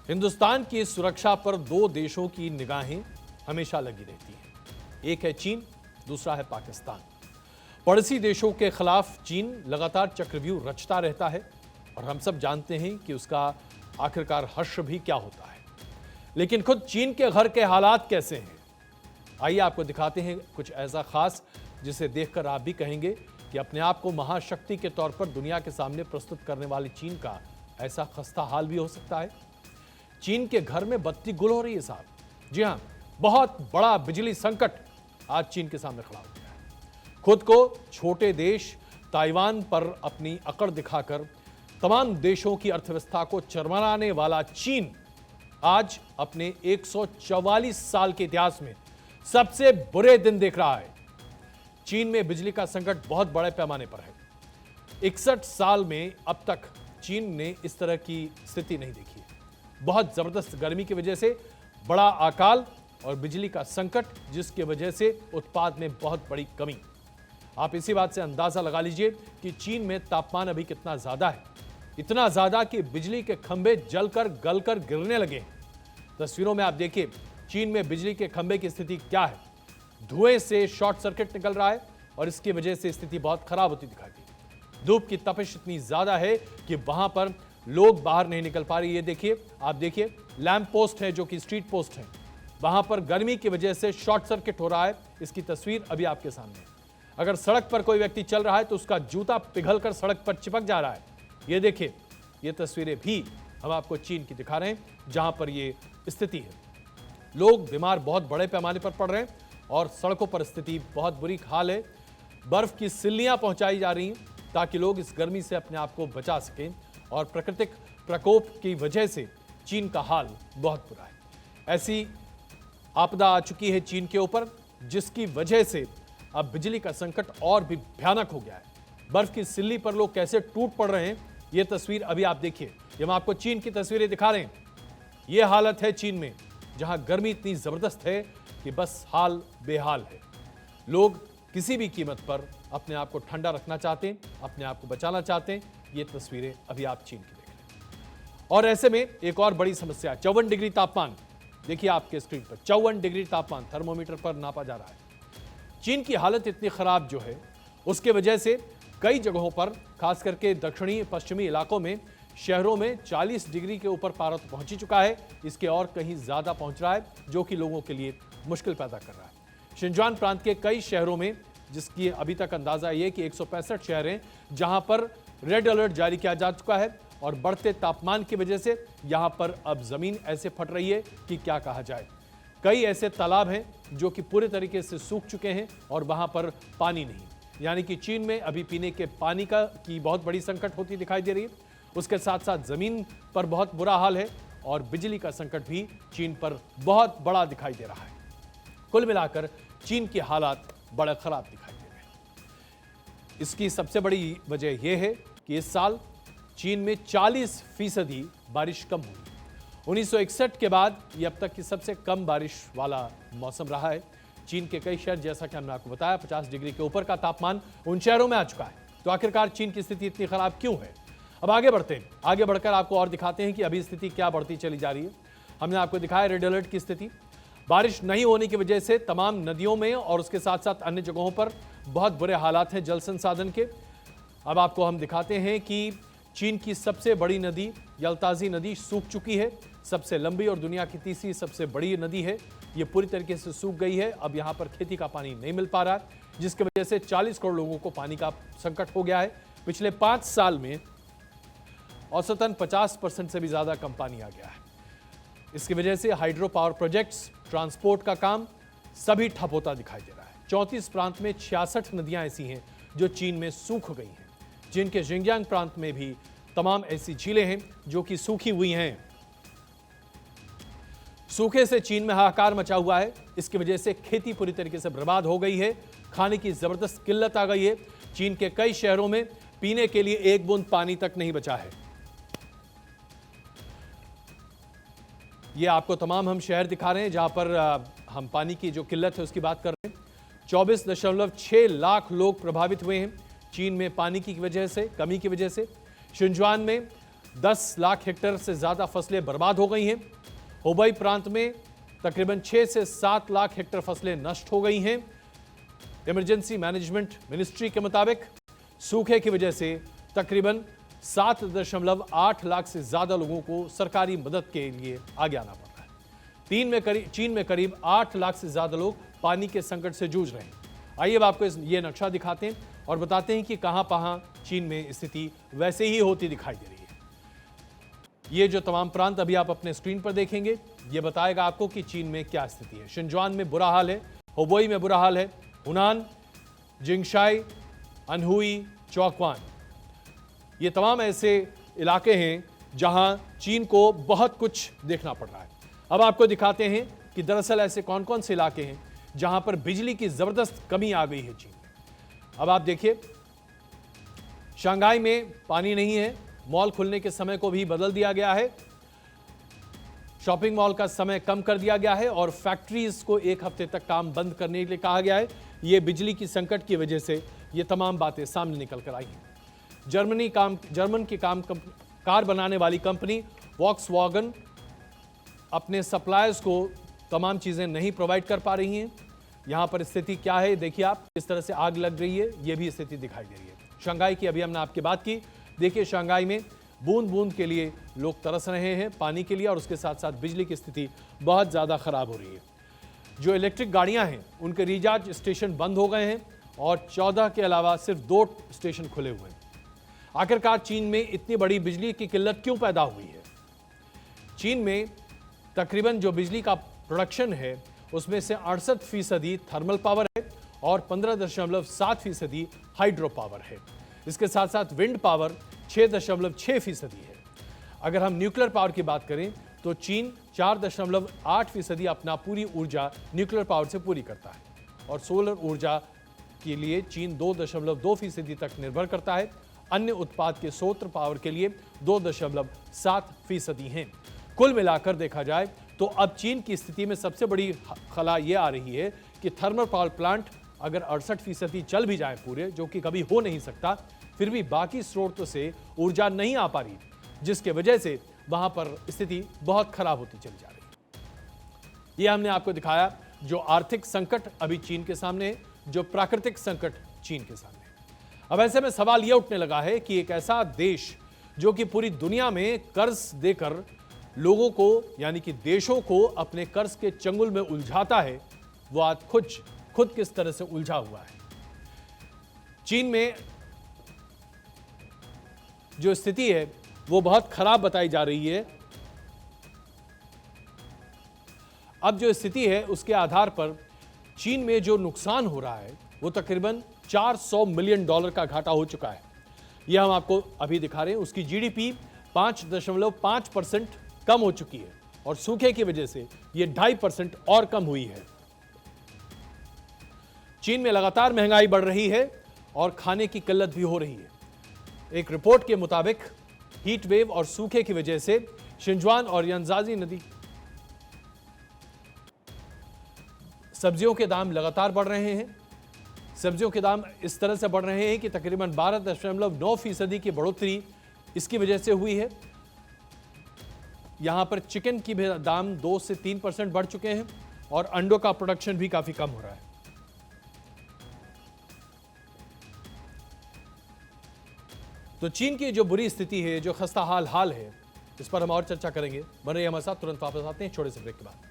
हिंदुस्तान की सुरक्षा पर दो देशों की निगाहें हमेशा लगी रहती हैं। एक है चीन, दूसरा है पाकिस्तान। पड़ोसी देशों के खिलाफ चीन लगातार चक्रव्यूह रचता रहता है और हम सब जानते हैं कि उसका आखिरकार हश्र भी क्या होता है। लेकिन खुद चीन के घर के हालात कैसे हैं, आइए आपको दिखाते हैं कुछ ऐसा खास जिसे देखकर आप भी कहेंगे कि अपने आप को महाशक्ति के तौर पर दुनिया के सामने प्रस्तुत करने वाली चीन का ऐसा खस्ता हाल भी हो सकता है। चीन के घर में बत्ती गुल हो रही है साहब। जी हां, बहुत बड़ा बिजली संकट आज चीन के सामने खड़ा हो गया है। खुद को छोटे देश ताइवान पर अपनी अकड़ दिखाकर तमाम देशों की अर्थव्यवस्था को चरमराने वाला चीन आज अपने 144 साल के इतिहास में सबसे बुरे दिन देख रहा है। चीन में बिजली का संकट बहुत बड़े पैमाने पर है। 61 साल में अब तक चीन ने इस तरह की स्थिति नहीं देखी है। बहुत जबरदस्त गर्मी की वजह से बड़ा अकाल और बिजली का संकट, जिसकी वजह से उत्पाद में बहुत बड़ी कमी। आप इसी बात से अंदाजा लगा लीजिए कि चीन में तापमान अभी कितना ज्यादा है। इतना ज्यादा कि बिजली के खंभे जलकर गलकर गिरने लगे हैं। तस्वीरों में आप देखिए चीन में बिजली के खंभे की स्थिति क्या है। धुएं से शॉर्ट सर्किट निकल रहा है और इसकी वजह से स्थिति बहुत खराब होती दिखाई दी। धूप की तपिश इतनी ज्यादा है कि वहां पर लोग बाहर नहीं निकल पा रहे। ये देखिए, आप देखिए लैंप पोस्ट है जो कि स्ट्रीट पोस्ट है, वहां पर गर्मी की वजह से शॉर्ट सर्किट हो रहा है। इसकी तस्वीर अभी आपके सामने है। अगर सड़क पर कोई व्यक्ति चल रहा है तो उसका जूता पिघलकर सड़क पर चिपक जा रहा है। ये देखिए, ये तस्वीरें भी हम आपको चीन की दिखा रहे हैं जहां पर ये स्थिति है। लोग बीमार बहुत बड़े पैमाने पर पड़ रहे हैं और सड़कों पर स्थिति बहुत बुरी हाल है। बर्फ की सिल्लियां पहुंचाई जा रही हैं ताकि लोग इस गर्मी से अपने आप को बचा सकें और प्राकृतिक प्रकोप की वजह से चीन का हाल बहुत बुरा है। ऐसी आपदा आ चुकी है चीन के ऊपर जिसकी वजह से अब बिजली का संकट और भी भयानक हो गया है। बर्फ की सिल्ली पर लोग कैसे टूट पड़ रहे हैं, यह तस्वीर अभी आप देखिए। ये हम आपको चीन की तस्वीरें दिखा रहे हैं। यह हालत है चीन में जहां गर्मी इतनी जबरदस्त है कि बस हाल बेहाल है। लोग किसी भी कीमत पर अपने आप को ठंडा रखना चाहते हैं, अपने आप को बचाना चाहते हैं। ये तस्वीरें अभी आप चीन की देख रहे हैं। और ऐसे में एक और बड़ी समस्या, 54 डिग्री तापमान। देखिए आपके स्क्रीन पर 54 डिग्री तापमान थर्मोमीटर पर नापा जा रहा है। चीन की हालत इतनी खराब जो है उसके वजह से कई जगहों पर, खास करके दक्षिणी पश्चिमी इलाकों में, शहरों में 40 डिग्री के ऊपर पारा तो पहुंच ही चुका है। इसके और कहीं ज्यादा पहुंच रहा है जो कि लोगों के लिए मुश्किल पैदा कर रहा है। शिनजुआन प्रांत के कई शहरों में, जिसकी अभी तक अंदाजा यह कि 165 शहर हैं जहां पर रेड अलर्ट जारी किया जा चुका है और बढ़ते तापमान की वजह से यहां पर अब जमीन ऐसे फट रही है कि क्या कहा जाए। कई ऐसे तालाब हैं जो कि पूरे तरीके से सूख चुके हैं और वहां पर पानी नहीं, यानी कि चीन में अभी पीने के पानी की बहुत बड़ी संकट होती दिखाई दे रही है। उसके साथ साथ जमीन पर बहुत बुरा हाल है और बिजली का संकट भी चीन पर बहुत बड़ा दिखाई दे रहा है। कुल मिलाकर चीन की हालात बड़े खराब दिखाई दे रहे हैं। इसकी सबसे बड़ी वजह यह है कि इस साल चीन में 40% बारिश कम हुई। 1961 के बाद यह अब तक की सबसे कम बारिश वाला मौसम रहा है। चीन के कई शहर, जैसा कि हमने आपको बताया, 50 डिग्री के ऊपर का तापमान उन शहरों में आ चुका है। तो आखिरकार चीन की स्थिति इतनी खराब क्यों है? अब आगे बढ़ते हैं। आगे बढ़कर आपको और दिखाते हैं कि अभी स्थिति क्या बढ़ती चली जा रही है। हमने आपको दिखाया रेड अलर्ट की स्थिति। बारिश नहीं होने की वजह से तमाम नदियों में और उसके साथ साथ अन्य जगहों पर बहुत बुरे हालात हैं जल संसाधन के। अब आपको हम दिखाते हैं कि चीन की सबसे बड़ी नदी यल्ताजी नदी सूख चुकी है। सबसे लंबी और दुनिया की तीसरी सबसे बड़ी नदी है। ये पूरी तरीके से सूख गई है। अब यहाँ पर खेती का पानी नहीं मिल पा रहा है, जिसकी वजह से 40 करोड़ लोगों को पानी का संकट हो गया है। पिछले 5 साल में औसतन 50% से भी ज्यादा कम पानी आ गया है। इसकी वजह से हाइड्रो पावर प्रोजेक्ट्स, ट्रांसपोर्ट का काम सभी ठप होता दिखाई दे रहा है। 34 प्रांत में 66 नदियां ऐसी हैं जो चीन में सूख गई हैं। चीन के जिंगजियांग प्रांत में भी तमाम ऐसी झीलें हैं जो कि सूखी हुई हैं। सूखे से चीन में हाहाकार मचा हुआ है। इसकी वजह से खेती पूरी तरीके से बर्बाद हो गई है। खाने की जबरदस्त किल्लत आ गई है। चीन के कई शहरों में पीने के लिए एक बूंद पानी तक नहीं बचा है। ये आपको तमाम हम शहर दिखा रहे हैं जहां पर हम पानी की जो किल्लत है उसकी बात कर रहे हैं। 24.6 लाख लोग प्रभावित हुए हैं चीन में पानी की वजह से, कमी की वजह से। शिनजुआन में 10 लाख हेक्टेयर से ज्यादा फसलें बर्बाद हो गई हैं। हुबई प्रांत में तकरीबन 6 से 7 लाख हेक्टेयर फसलें नष्ट हो गई हैं। इमरजेंसी मैनेजमेंट मिनिस्ट्री के मुताबिक सूखे की वजह से तकरीबन 7.8 लाख से ज्यादा लोगों को सरकारी मदद के लिए आगे आना पड़ रहा है। चीन में करीब 8 लाख से ज्यादा लोग पानी के संकट से जूझ रहे हैं। आइए अब आपको ये नक्शा दिखाते हैं और बताते हैं कि कहां चीन में स्थिति वैसे ही होती दिखाई दे रही है। ये जो तमाम प्रांत अभी आप अपने स्क्रीन पर देखेंगे, ये बताएगा आपको कि चीन में क्या स्थिति है। शिनजुआन में बुरा हाल है, हुबोई में बुरा हाल है, हुनान, जिंगशाई, अनहुई, चौकवान, ये तमाम ऐसे इलाके हैं जहां चीन को बहुत कुछ देखना पड़ रहा है। अब आपको दिखाते हैं कि दरअसल ऐसे कौन कौन से इलाके हैं जहां पर बिजली की जबरदस्त कमी आ गई है चीन में। अब आप देखिए, शंघाई में पानी नहीं है, मॉल खुलने के समय को भी बदल दिया गया है, शॉपिंग मॉल का समय कम कर दिया गया है और फैक्ट्रीज को 1 हफ्ते तक काम बंद करने के लिए कहा गया है। ये बिजली की संकट की वजह से ये तमाम बातें सामने निकल कर आई हैं। जर्मन की कार बनाने वाली कंपनी वॉक्सवैगन अपने सप्लायर्स को तमाम चीज़ें नहीं प्रोवाइड कर पा रही हैं। यहाँ पर स्थिति क्या है देखिए आप, किस तरह से आग लग रही है, ये भी स्थिति दिखाई दे रही है। शंघाई की अभी हमने आपकी बात की, देखिए शंघाई में बूंद बूंद के लिए लोग तरस रहे हैं पानी के लिए और उसके साथ साथ बिजली की स्थिति बहुत ज़्यादा ख़राब हो रही है। जो इलेक्ट्रिक गाड़ियाँ हैं उनके रिचार्ज स्टेशन बंद हो गए हैं और 14 के अलावा सिर्फ 2 स्टेशन खुले हुए हैं। आखिरकार चीन में इतनी बड़ी बिजली की किल्लत क्यों पैदा हुई है? चीन में तकरीबन जो बिजली का प्रोडक्शन है उसमें से 68% थर्मल पावर है और 15.7% हाइड्रो पावर है। इसके साथ साथ विंड पावर 6.6% है। अगर हम न्यूक्लियर पावर की बात करें तो चीन 4.8% अपना पूरी ऊर्जा न्यूक्लियर पावर से पूरी करता है और सोलर ऊर्जा के लिए चीन 2.2% तक निर्भर करता है। अन्य उत्पाद के स्रोत पावर के लिए 2.7% हैं। कुल मिलाकर देखा जाए तो अब चीन की स्थिति में सबसे बड़ी खला ये आ रही है कि थर्मल पावर प्लांट अगर 68% चल भी जाए पूरे, जो कि कभी हो नहीं सकता, फिर भी बाकी स्रोतों से ऊर्जा नहीं आ पा रही, जिसके वजह से वहां पर स्थिति बहुत खराब होती चली जा रही है। यह हमने आपको दिखाया जो आर्थिक संकट अभी चीन के सामने है, जो प्राकृतिक संकट चीन के सामने है। अब ऐसे में सवाल यह उठने लगा है कि एक ऐसा देश जो कि पूरी दुनिया में कर्ज देकर लोगों को यानी कि देशों को अपने कर्ज के चंगुल में उलझाता है, वो आज खुद किस तरह से उलझा हुआ है। चीन में जो स्थिति है वो बहुत खराब बताई जा रही है। अब जो स्थिति है उसके आधार पर चीन में जो नुकसान हो रहा है वो तकरीबन $400 मिलियन का घाटा हो चुका है। यह हम आपको अभी दिखा रहे हैं। उसकी जीडीपी 5.5% कम हो चुकी है और सूखे की वजह से यह 2.5% और कम हुई है। चीन में लगातार महंगाई बढ़ रही है और खाने की किल्लत भी हो रही है। एक रिपोर्ट के मुताबिक हीट वेव और सूखे की वजह से शिनजुआन और यांजाजी नदी सब्जियों के दाम लगातार बढ़ रहे हैं। सब्जियों के दाम इस तरह से बढ़ रहे हैं कि तकरीबन 12.9% की बढ़ोतरी इसकी वजह से हुई है। यहां पर चिकन की भी दाम 2 से 3% बढ़ चुके हैं और अंडों का प्रोडक्शन भी काफी कम हो रहा है। तो चीन की जो बुरी स्थिति है, जो खस्ता हाल है, इस पर हम और चर्चा करेंगे। बन रही हमारे साथ, तुरंत वापस आते हैं छोटे से ब्रेक के बाद।